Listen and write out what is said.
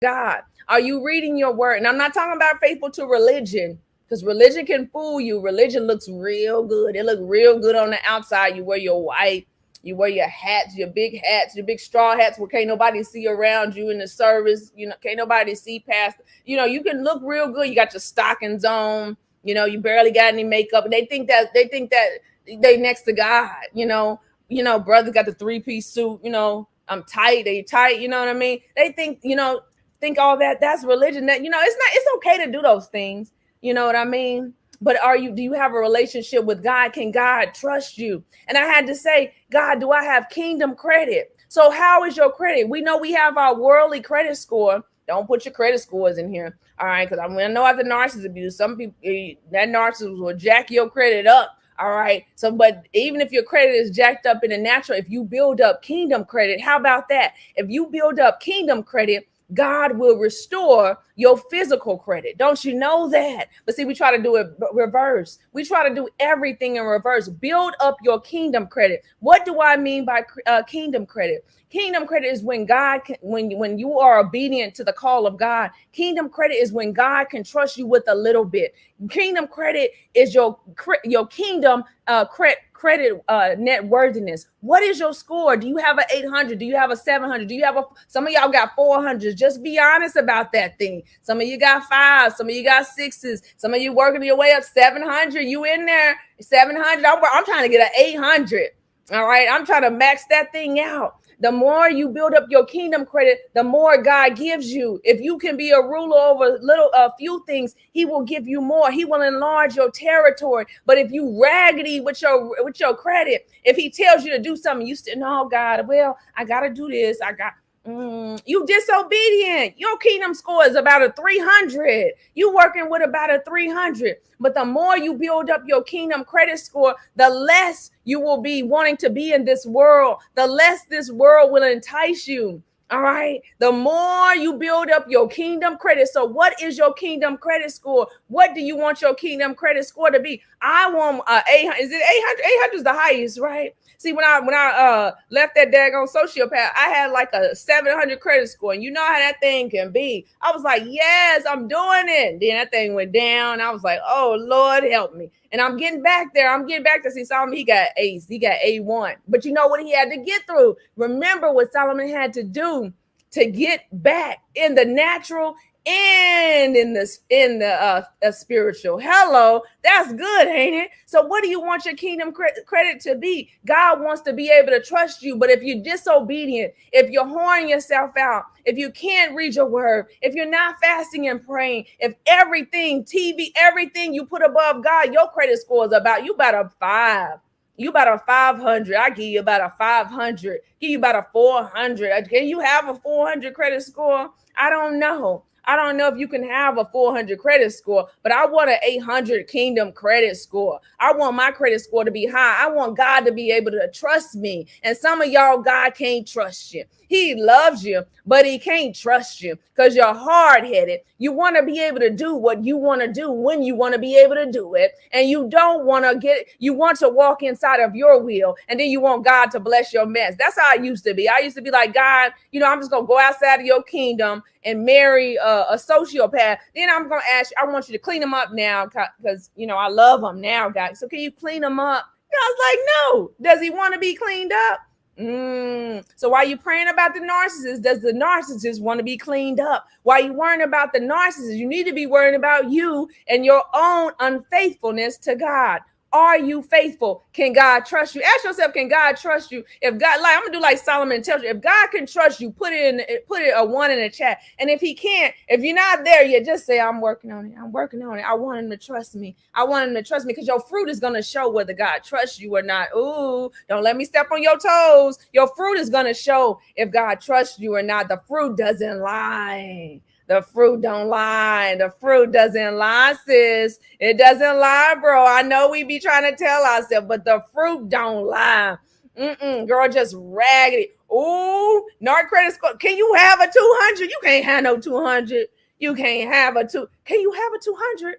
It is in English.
God? Are you reading your word? And I'm not talking about faithful to religion, because religion can fool you. Religion looks real good. It looks real good on the outside. You wear your white, you wear your hats, your big straw hats where can't nobody see around you in the service. You know, can't nobody see past. You know, you can look real good. You got your stockings on. You know, you barely got any makeup. They think that they next to God. Brother got the three-piece suit. I'm tight. They tight. You know what I mean? They think all that's religion. That it's okay to do those things. You know what I mean? But do you have a relationship with God? Can God trust you? And I had to say, God, do I have kingdom credit? So how is your credit? We know we have our worldly credit score. Don't put your credit scores in here. All right. Because I'm going to know after narcissist abuse, some people, that narcissist will jack your credit up. All right. So, but even if your credit is jacked up in the natural, if you build up kingdom credit, how about that? If you build up kingdom credit, God will restore your physical credit. Don't you know that? But see, we try to do it reverse. We try to do everything in reverse. Build up your kingdom credit. What do I mean by kingdom credit? Kingdom credit is when when you are obedient to the call of God. Kingdom credit is when God can trust you with a little bit. Kingdom credit is your kingdom credit net worthiness. What is your score? Do you have an 800? Do you have a 700? Do you have some of y'all got 400s? Just be honest about that thing. Some of you got 5s. Some of you got 6s. Some of you working your way up 700. You in there 700. I'm trying to get an 800. All right. I'm trying to max that thing out. The more you build up your kingdom credit, the more God gives you. If you can be a ruler over a few things, he will give you more. He will enlarge your territory. But if you raggedy with your credit, if he tells you to do something, you still, no, God, well, I got to do this. You disobedient. Your kingdom score is about a 300. You working with about a 300. But the more you build up your kingdom credit score, the less you will be wanting to be in this world. The less this world will entice you. All right. The more you build up your kingdom credit. So what is your kingdom credit score? What do you want your kingdom credit score to be? I want 800. Is it 800? 800 is the highest, right? See, when I left that daggone sociopath, I had like a 700 credit score. And you know how that thing can be. I was like, yes, I'm doing it. Then that thing went down. I was like, oh, Lord, help me. And I'm getting back there. I'm getting back to see Solomon. He got A's. He got A1. But you know what he had to get through? Remember what Solomon had to do to get back in the natural and in the spiritual. Hello, that's good, ain't it? So what do you want your kingdom credit to be? God wants to be able to trust you, but if you're disobedient, if you're whoring yourself out, if you can't read your word, if you're not fasting and praying, if everything you put above God, your credit score is you about a 5. You about a 500. I give you about a 500. Give you about a 400. Can you have a 400 credit score? I don't know. I don't know if you can have a 400 credit score, but I want an 800 kingdom credit score. I want my credit score to be high. I want God to be able to trust me. And some of y'all, God can't trust you. He loves you, but he can't trust you because you're hard-headed. You want to be able to do what you want to do when you want to be able to do it. And you don't want you want to walk inside of your will. And then you want God to bless your mess. That's how I used to be. I used to be like, God, I'm just going to go outside of your kingdom and marry a sociopath. Then I'm going to ask you, I want you to clean them up now because, I love them now, God. So can you clean them up? I was like, no. Does he want to be cleaned up? So while you praying about the narcissist, does the narcissist want to be cleaned up? While you worrying about the narcissist, you need to be worrying about you and your own unfaithfulness to God. Are you faithful? Can God trust you? Ask yourself, can God trust you? If God, I'm gonna do like Solomon tells you, if God can trust you, put it a 1 in the chat. And if he can't, if you're not there yet, just say, I'm working on it. I'm working on it. I want him to trust me. I want him to trust me because your fruit is gonna show whether God trusts you or not. Ooh, don't let me step on your toes. Your fruit is gonna show if God trusts you or not. The fruit doesn't lie. The fruit don't lie. The fruit doesn't lie, sis. It doesn't lie, bro. I know we be trying to tell ourselves, but the fruit don't lie. Girl, just raggedy. Ooh, Narc credit score. Can you have a 200? You can't have no 200. You can't have a 2. Can you have a 200?